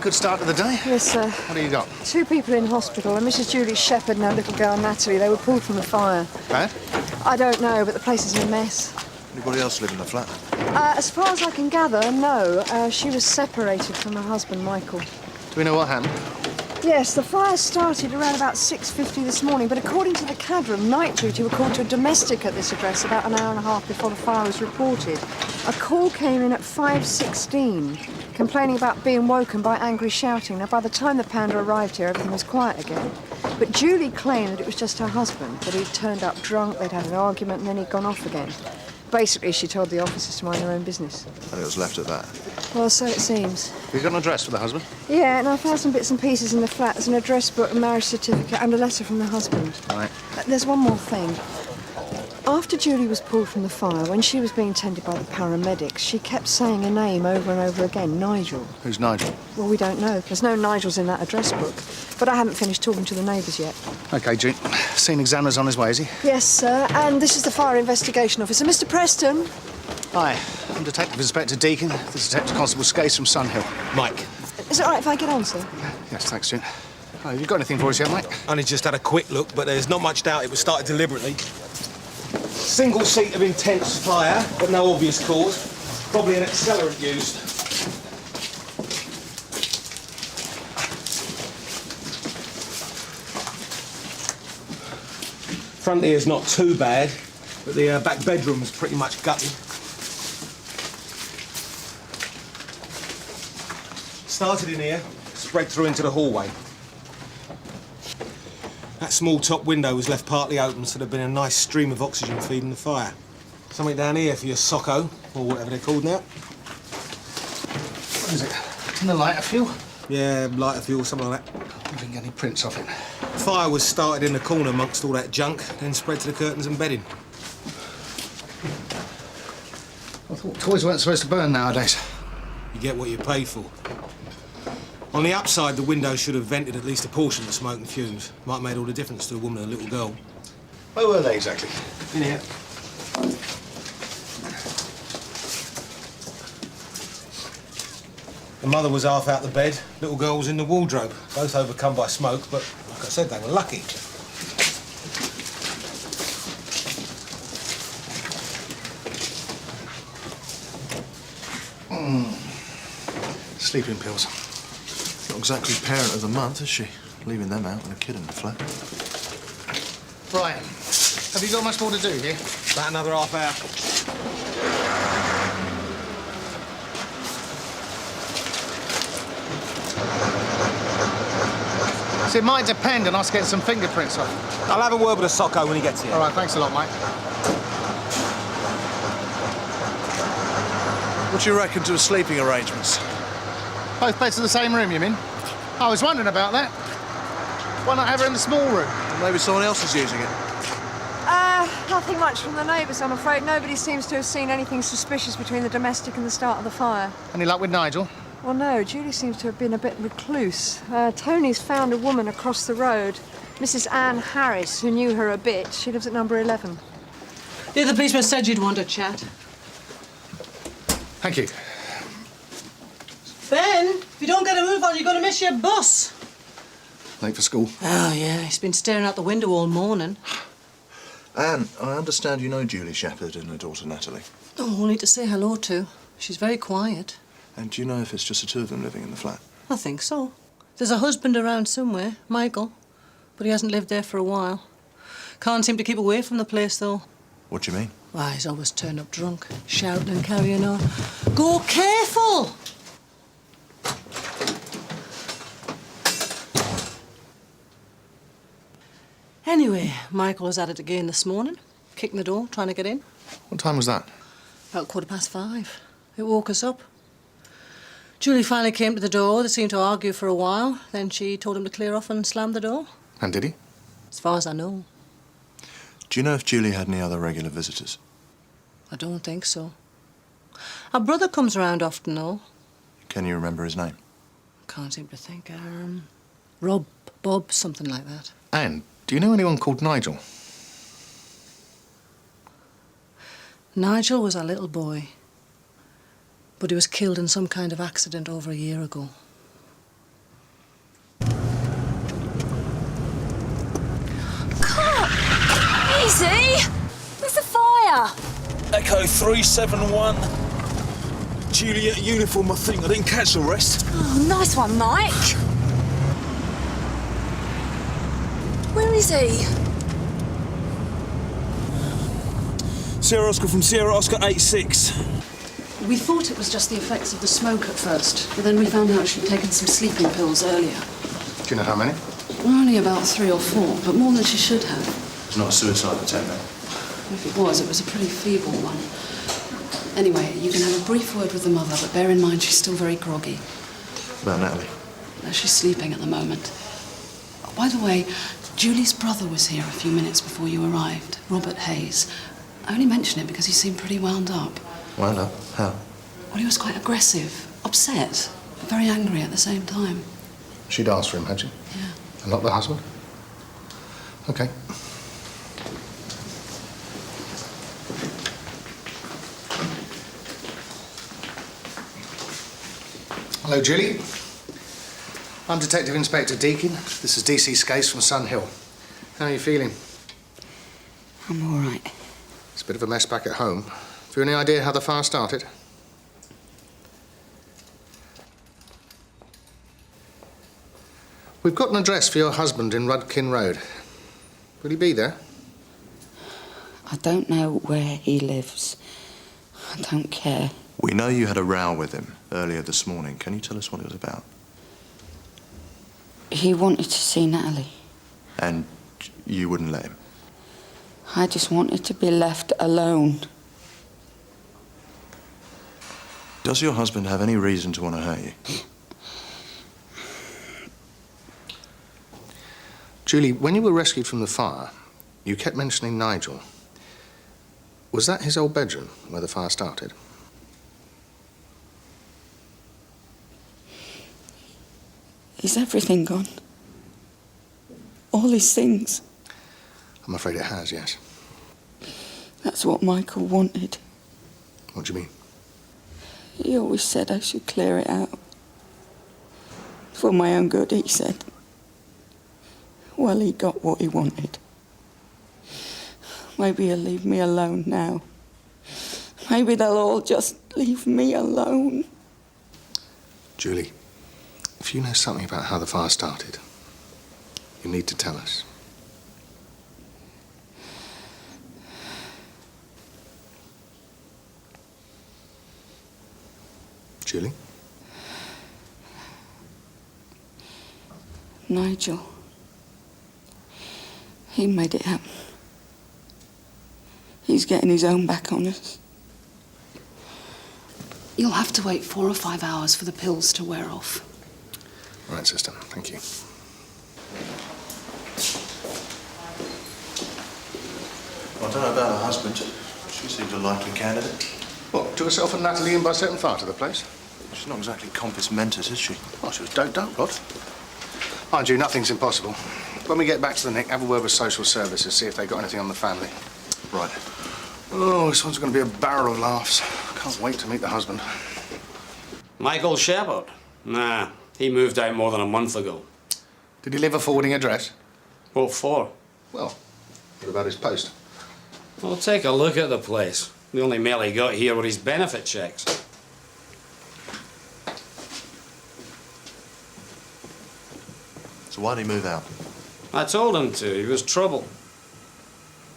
Good start to the day. Yes, sir. What do you got? 2 people in hospital, and Mrs. Julie Shepherd and her little girl Natalie. They were pulled from the fire. Bad? I don't know, but the place is a mess. Anybody else live in the flat? As far as I can gather, no. She was separated from her husband, Michael. Do we know what happened? Yes, the fire started around about 6:50 this morning, but according to the cadram, night duty were called to a domestic at this address about an hour and a half before the fire was reported. A call came in at 5:16, complaining about being woken by angry shouting. Now, by the time the pounder arrived here, everything was quiet again. But Julie claimed that it was just her husband, that he'd turned up drunk, they'd had an argument, and then he'd gone off again. Basically, she told the officers to mind their own business. And it was left at that. Well, so it seems. You got an address for the husband? Yeah, and I found some bits and pieces in the flat. There's an address book, a marriage certificate, and a letter from the husband. Right. There's one more thing. After Julie was pulled from the fire, when she was being tended by the paramedics, she kept saying a name over and over again, Nigel. Who's Nigel? Well, we don't know. There's no Nigels in that address book. But I haven't finished talking to the neighbours yet. OK, June. Scene examiner's on his way, is he? Yes, sir. And this is the fire investigation officer, Mr. Preston. Hi. I'm Detective Inspector Deakin. This is Detective Constable Skase from Sunhill. Mike. Is it all right if I get on, sir? Yes, thanks, June. Oh, have you got anything for us yet, Mike? Only just had a quick look, but there's not much doubt it was started deliberately. Single seat of intense fire, but no obvious cause. Probably an accelerant used. Front ear's not too bad, but the back bedroom's pretty much gutted. Started in here, spread through into the hallway. That small top window was left partly open, so there'd been a nice stream of oxygen feeding the fire. Something down here for your socko, or whatever they're called now. What is it? In the lighter fuel? Yeah, lighter fuel, something like that. I didn't get any prints off it. Fire was started in the corner amongst all that junk, then spread to the curtains and bedding. I thought toys weren't supposed to burn nowadays. You get what you pay for. On the upside, the window should have vented at least a portion of the smoke and fumes. Might have made all the difference to the woman and the little girl. Where were they exactly? In here. The mother was half out the bed, little girl was in the wardrobe, both overcome by smoke, but like I said, they were lucky. Sleeping pills. Not exactly parent of the month, is she? Leaving them out with a kid in the flat. Brian, have you got much more to do here? About another half hour. So it might depend on us getting some fingerprints off. I'll have a word with a socko when he gets here. All right, thanks a lot, Mike. What do you reckon to the sleeping arrangements? Both beds in the same room, you mean? I was wondering about that. Why not have her in the small room? Maybe someone else is using it. Nothing much from the neighbours, I'm afraid. Nobody seems to have seen anything suspicious between the domestic and the start of the fire. Any luck with Nigel? Well, no, Julie seems to have been a bit recluse. Tony's found a woman across the road, Mrs. Anne Harris, who knew her a bit. She lives at number 11. The other policeman said you'd want a chat. Thank you. Ben, if you don't get a move on, you're going to miss your bus. Late for school. Oh, yeah, he's been staring out the window all morning. Anne, I understand you know Julie Shepherd and her daughter Natalie. Oh, we'll need to say hello to. She's very quiet. And do you know if it's just the two of them living in the flat? I think so. There's a husband around somewhere, Michael, but he hasn't lived there for a while. Can't seem to keep away from the place, though. What do you mean? Why, he's always turned up drunk, shouting and carrying on. Go careful! Anyway, Michael was at it again this morning, kicking the door, trying to get in. What time was that? About 5:15. It woke us up. Julie finally came to the door. They seemed to argue for a while. Then she told him to clear off and slammed the door. And did he? As far as I know. Do you know if Julie had any other regular visitors? I don't think so. Our brother comes around often, though. Can you remember his name? Can't seem to think. Rob, Bob, something like that. Anne, do you know anyone called Nigel? Nigel was our little boy. But he was killed in some kind of accident over a year ago. Easy! There's a fire! Echo 371. Juliet uniform, I think. I didn't catch the rest. Oh, nice one, Mike. Where is he? Sierra Oscar from Sierra Oscar 86. We thought it was just the effects of the smoke at first, but then we found out she'd taken some sleeping pills earlier. Do you know how many? Only about 3 or 4, but more than she should have. It's not a suicide attempt, though. If it was a pretty feeble one. Anyway, you can have a brief word with the mother, but bear in mind she's still very groggy. About Natalie. She's sleeping at the moment. Oh, by the way, Julie's brother was here a few minutes before you arrived, Robert Hayes. I only mention it because he seemed pretty wound up. Wound up? How? Well, he was quite aggressive, upset, but very angry at the same time. She'd asked for him, had she? Yeah. And not the husband? OK. Hello, Julie. I'm Detective Inspector Deakin. This is DC Skase from Sun Hill. How are you feeling? I'm all right. It's a bit of a mess back at home. Have you any idea how the fire started? We've got an address for your husband in Rudkin Road. Will he be there? I don't know where he lives. I don't care. We know you had a row with him earlier this morning. Can you tell us what it was about? He wanted to see Natalie. And you wouldn't let him? I just wanted to be left alone. Does your husband have any reason to want to hurt you? Julie, when you were rescued from the fire, you kept mentioning Nigel. Was that his old bedroom where the fire started? Is everything gone? All his things? I'm afraid it has, yes. That's what Michael wanted. What do you mean? He always said I should clear it out. For my own good, he said. Well, he got what he wanted. Maybe he'll leave me alone now. Maybe they'll all just leave me alone. Julie, if you know something about how the fire started, you need to tell us. Julie? Nigel. He made it happen. He's getting his own back on us. You'll have to wait 4 or 5 hours for the pills to wear off. Right, sister. Thank you. I don't know about her husband. She seems a likely candidate. What, to herself and Natalie in by setting fire to the place? She's not exactly compos mentis, is she? Oh, she was doped up, Rod. Mind you, nothing's impossible. When we get back to the Nick, have a word with social services, see if they got anything on the family. Right. Oh, this one's going to be a barrel of laughs. Can't wait to meet the husband. Michael Shepherd? Nah, he moved out more than a month ago. Did he leave a forwarding address? What for? Well, what about his post? Well, take a look at the place. The only mail he got here were his benefit checks. So why'd he move out? I told him to. He was trouble.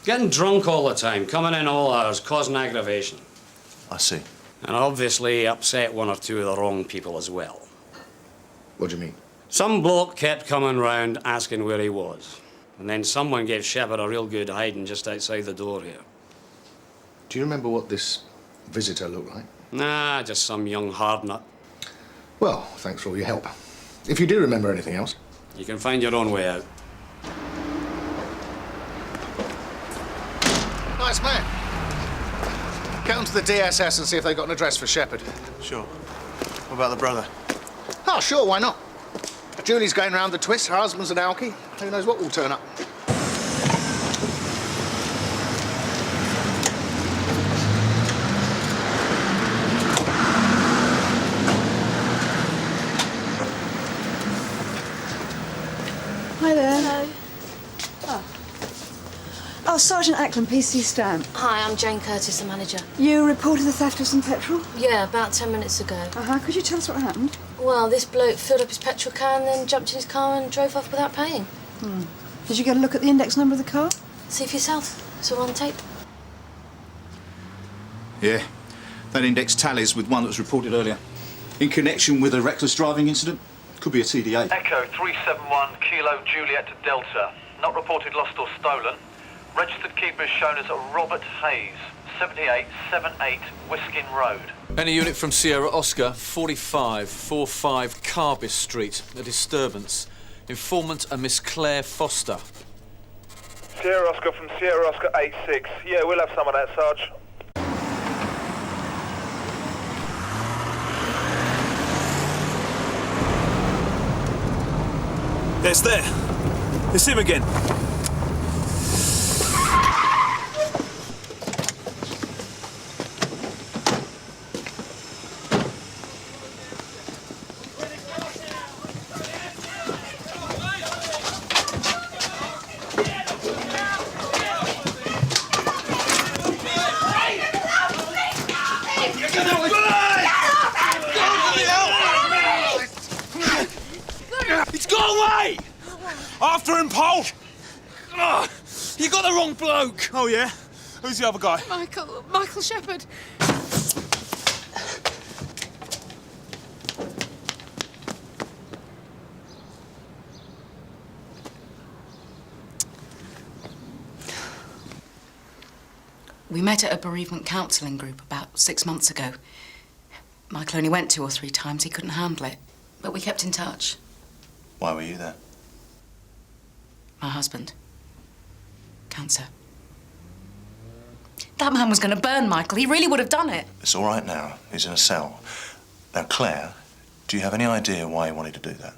Getting drunk all the time, coming in all hours, causing aggravation. I see. And obviously upset 1 or 2 of the wrong people as well. What do you mean? Some bloke kept coming round asking where he was. And then someone gave Shepherd a real good hiding just outside the door here. Do you remember what this visitor looked like? Nah, just some young hard nut. Well, thanks for all your help. If you do remember anything else. You can find your own way out. Nice man. Get onto the DSS and see if they've got an address for Shepherd. Sure. What about the brother? Oh, sure, why not? Julie's going round the twist, her husband's an alky. Who knows what will turn up. Hi there. Hello. Oh, Sergeant Ackland, PC Stamp. Hi, I'm Jane Curtis, the manager. You reported the theft of some petrol? Yeah, about 10 minutes ago. Could you tell us what happened? Well, this bloke filled up his petrol can, then jumped in his car and drove off without paying. Did you get a look at the index number of the car? See for yourself. It's all on tape. Yeah, that index tallies with one that was reported earlier. In connection with a reckless driving incident. Could be a TDA. Echo 371 Kilo Juliet to Delta. Not reported lost or stolen. Registered keeper is shown as Robert Hayes, 7878 Wiskin Road. Any unit from Sierra Oscar, 4545 Carver Street. A disturbance. Informant a Miss Claire Foster. Sierra Oscar from Sierra Oscar 86. Yeah, we'll have some of that, Sarge. It's there. It's him again. He's got away! After him, Paul! You got the wrong bloke! Oh, yeah? Who's the other guy? Michael Shepherd. We met at a bereavement counselling group about 6 months ago. Michael only went 2 or 3 times. He couldn't handle it. But we kept in touch. Why were you there? My husband. Cancer. That man was going to burn Michael. He really would have done it. It's all right now. He's in a cell. Now, Claire, do you have any idea why he wanted to do that?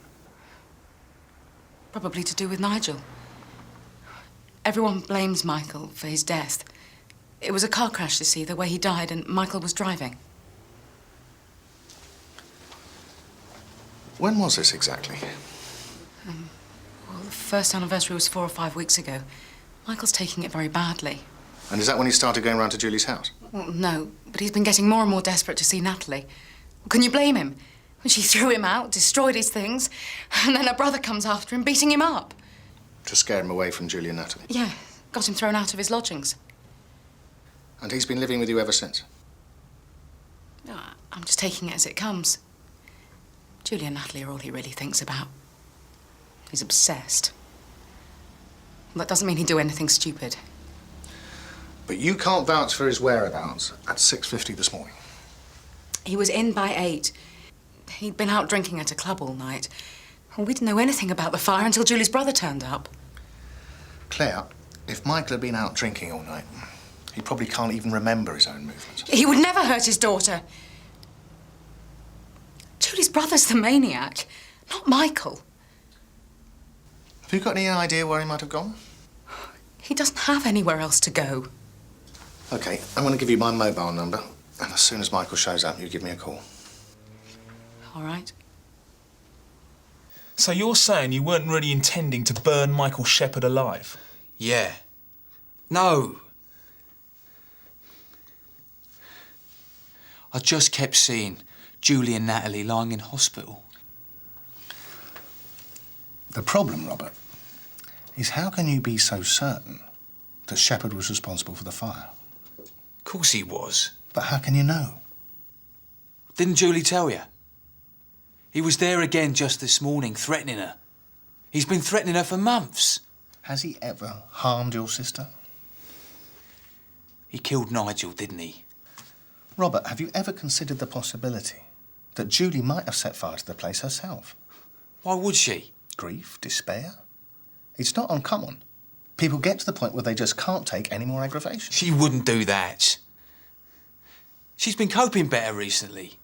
Probably to do with Nigel. Everyone blames Michael for his death. It was a car crash, you see, the way he died, and Michael was driving. When was this exactly? Well, the first anniversary was 4 or 5 weeks ago. Michael's taking it very badly. And is that when he started going round to Julie's house? Well, no, but he's been getting more and more desperate to see Natalie. Can you blame him? She threw him out, destroyed his things, and then her brother comes after him, beating him up. To scare him away from Julie and Natalie? Yeah, got him thrown out of his lodgings. And he's been living with you ever since? I'm just taking it as it comes. Julie and Natalie are all he really thinks about. He's obsessed. That doesn't mean he'd do anything stupid. But you can't vouch for his whereabouts at 6:50 this morning. He was in by 8. He'd been out drinking at a club all night. Well, we didn't know anything about the fire until Julie's brother turned up. Claire, if Michael had been out drinking all night, he probably can't even remember his own movements. He would never hurt his daughter. Julie's brother's the maniac, not Michael. Have you got any idea where he might have gone? He doesn't have anywhere else to go. OK, I'm going to give you my mobile number, and as soon as Michael shows up, you give me a call. All right. So you're saying you weren't really intending to burn Michael Shepherd alive? Yeah. No. I just kept seeing Julie and Natalie lying in hospital. The problem, Robert, is how can you be so certain that Shepherd was responsible for the fire? Of course he was. But how can you know? Didn't Julie tell you? He was there again just this morning, threatening her. He's been threatening her for months. Has he ever harmed your sister? He killed Nigel, didn't he? Robert, have you ever considered the possibility that Julie might have set fire to the place herself? Why would she? Grief, despair? It's not uncommon. People get to the point where they just can't take any more aggravation. She wouldn't do that. She's been coping better recently.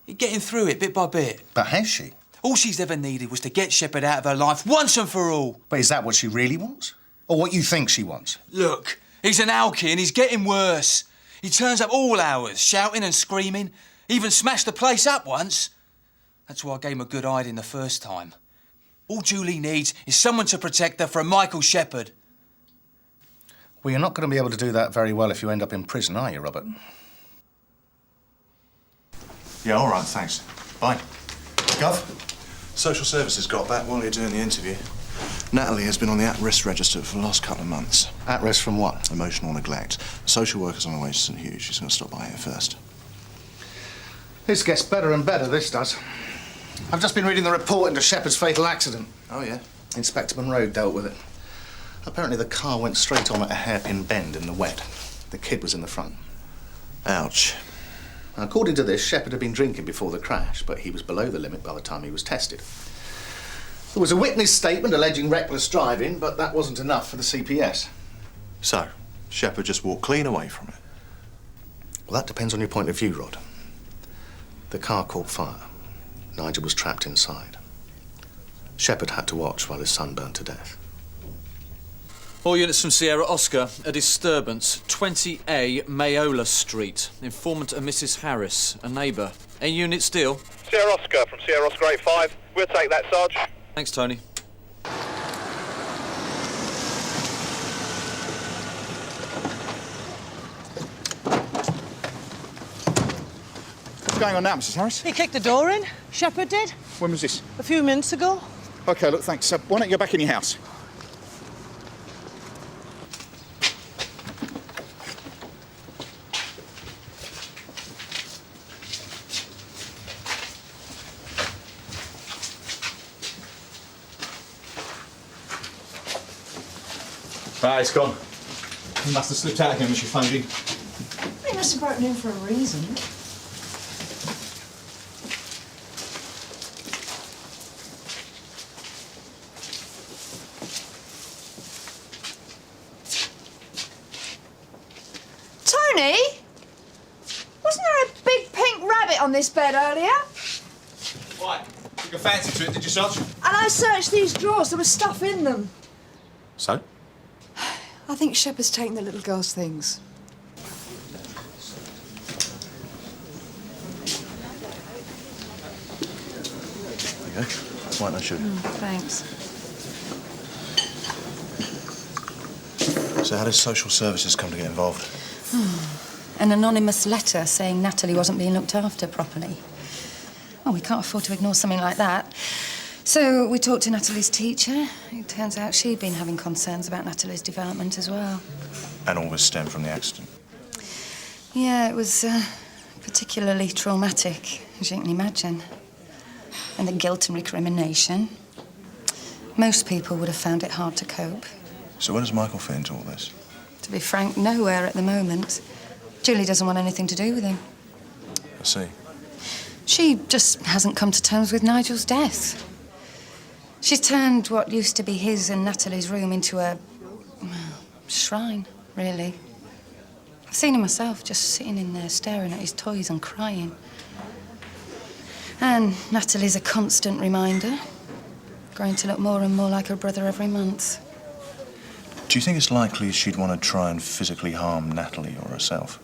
Getting through it bit by bit. But has she? All she's ever needed was to get Shepherd out of her life once and for all. But is that what she really wants? Or what you think she wants? Look, he's an alky and he's getting worse. He turns up all hours, shouting and screaming. Even smashed the place up once. That's why I gave him a good hiding the first time. All Julie needs is someone to protect her from Michael Shepherd. Well, you're not going to be able to do that very well if you end up in prison, are you, Robert? Yeah, all right, thanks. Bye. Gov, social services got back while you're doing the interview. Natalie has been on the at-risk register for the last couple of months. At risk from what? Emotional neglect. The social worker's on her way to St Hughes. She's going to stop by here first. This gets better and better, this does. I've just been reading the report into Shepherd's fatal accident. Oh, yeah? Inspector Monroe dealt with it. Apparently the car went straight on at a hairpin bend in the wet. The kid was in the front. Ouch. Now, according to this, Shepherd had been drinking before the crash, but he was below the limit by the time he was tested. There was a witness statement alleging reckless driving, but that wasn't enough for the CPS. So, Shepherd just walked clean away from it? Well, that depends on your point of view, Rod. The car caught fire. Nigel was trapped inside. Shepherd had to watch while his son burned to death. All units from Sierra Oscar, a disturbance, 20A Mayola Street. Informant a Mrs. Harris, a neighbour. Any unit still? Sierra Oscar from Sierra Oscar 85. We'll take that, Sarge. Thanks, Tony. What's going on now, Mrs. Harris? He kicked the door in. Shepherd did. When was this? A few minutes ago. OK, look, thanks. Why don't you go back in your house? Right, it's gone. He must have slipped out again when she phoned in. He must have broken in for a reason. Tony? Wasn't there a big pink rabbit on this bed earlier? Why? Took a fancy to it, did you, Sarge? And I searched these drawers. There was stuff in them. So? I think Shepherd's taken the little girl's things. There you go. White no sugar. Thanks. So how did social services come to get involved? An anonymous letter saying Natalie wasn't being looked after properly. Oh, we can't afford to ignore something like that. So we talked to Natalie's teacher. It turns out she'd been having concerns about Natalie's development as well. And all this stemmed from the accident? Yeah, it was particularly traumatic, as you can imagine. And the guilt and recrimination. Most people would have found it hard to cope. So where does Michael fit into all this? To be frank, nowhere at the moment. Julie doesn't want anything to do with him. I see. She just hasn't come to terms with Nigel's death. She's turned what used to be his and Natalie's room into a shrine, really. I've seen him myself, just sitting in there staring at his toys and crying. And Natalie's a constant reminder, growing to look more and more like her brother every month. Do you think it's likely she'd want to try and physically harm Natalie or herself?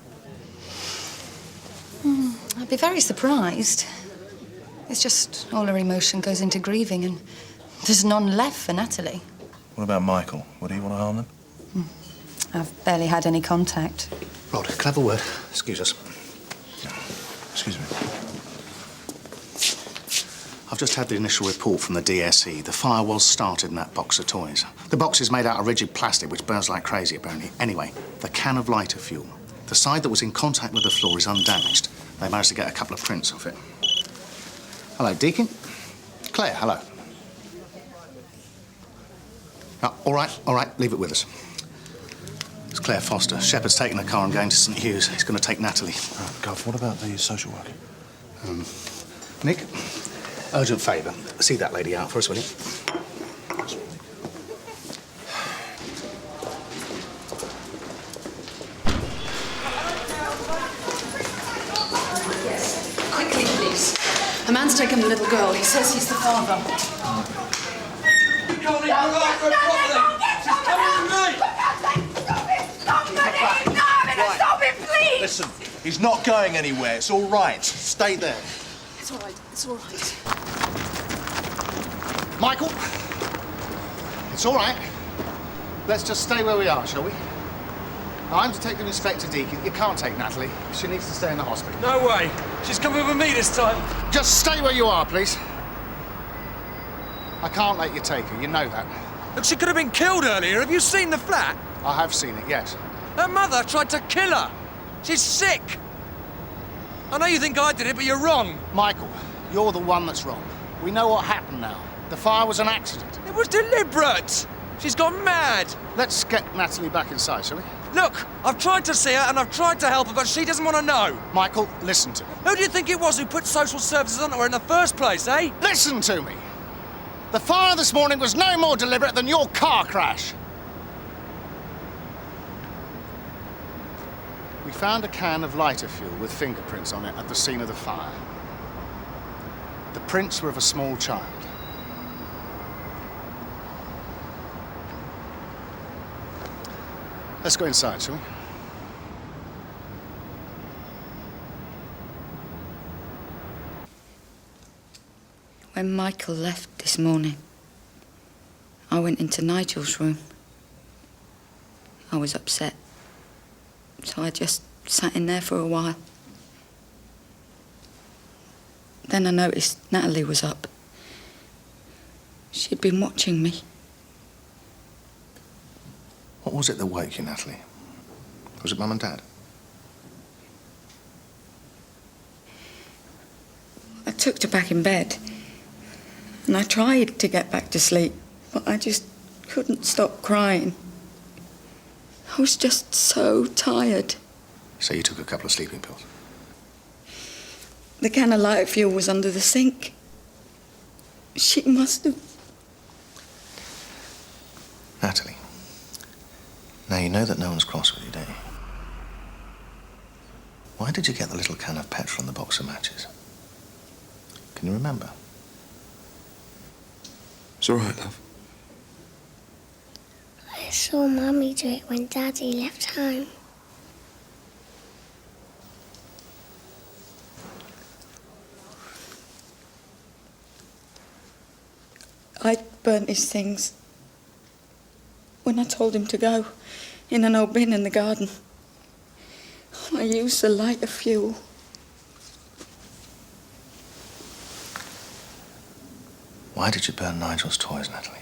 I'd be very surprised. It's just all her emotion goes into grieving and there's none left for Natalie. What about Michael? Would he want to harm them? I've barely had any contact. Rod, can I have a word? Excuse us. Excuse me. I've just had the initial report from the DSE. The fire was started in that box of toys. The box is made out of rigid plastic, which burns like crazy, apparently. Anyway, the can of lighter fuel. The side that was in contact with the floor is undamaged. They managed to get a couple of prints off it. Hello, Deacon. Claire, hello. Oh, all right, leave it with us. It's Claire Foster. Shepherd's taking the car and going to St Hughes. He's going to take Natalie. Gov, what about the social worker? Nick, urgent favour. See that lady out for us, will you? Quickly, please. A man's taken the little girl. He says he's the father. Listen, he's not going anywhere. It's all right. Stay there. It's all right. It's all right. Michael, it's all right. Let's just stay where we are, shall we? I'm Detective Inspector Deakin. You can't take Natalie. She needs to stay in the hospital. No way. She's coming with me this time. Just stay where you are, please. I can't let you take her. You know that. Look, she could have been killed earlier. Have you seen the flat? I have seen it, yes. Her mother tried to kill her. She's sick. I know you think I did it, but you're wrong. Michael, you're the one that's wrong. We know what happened now. The fire was an accident. It was deliberate. She's gone mad. Let's get Natalie back inside, shall we? Look, I've tried to see her and I've tried to help her, but she doesn't want to know. Michael, listen to me. Who do you think it was who put social services onto her in the first place, eh? Listen to me. The fire this morning was no more deliberate than your car crash. We found a can of lighter fuel with fingerprints on it at the scene of the fire. The prints were of a small child. Let's go inside, shall we? When Michael left this morning, I went into Nigel's room. I was upset, so I just sat in there for a while. Then I noticed Natalie was up. She'd been watching me. What was it that woke you, Natalie? Was it Mum and Dad? I tucked her back in bed, and I tried to get back to sleep, but I just couldn't stop crying. I was just so tired. So you took a couple of sleeping pills? The can of lighter fuel was under the sink. She must have... Natalie, now you know that no one's cross with you, don't you? Why did you get the little can of petrol and the box of matches? Can you remember? It's all right, love. I saw Mummy do it when Daddy left home. I burnt his things when I told him to go in an old bin in the garden. I used the lighter fuel. Why did you burn Nigel's toys, Natalie?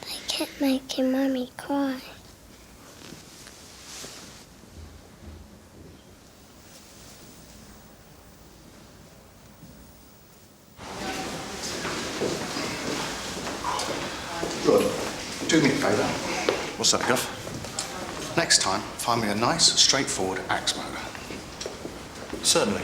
They kept making Mummy cry. Good. Do me a favour. What's that, Guff? Next time, find me a nice, straightforward axe motor. Certainly.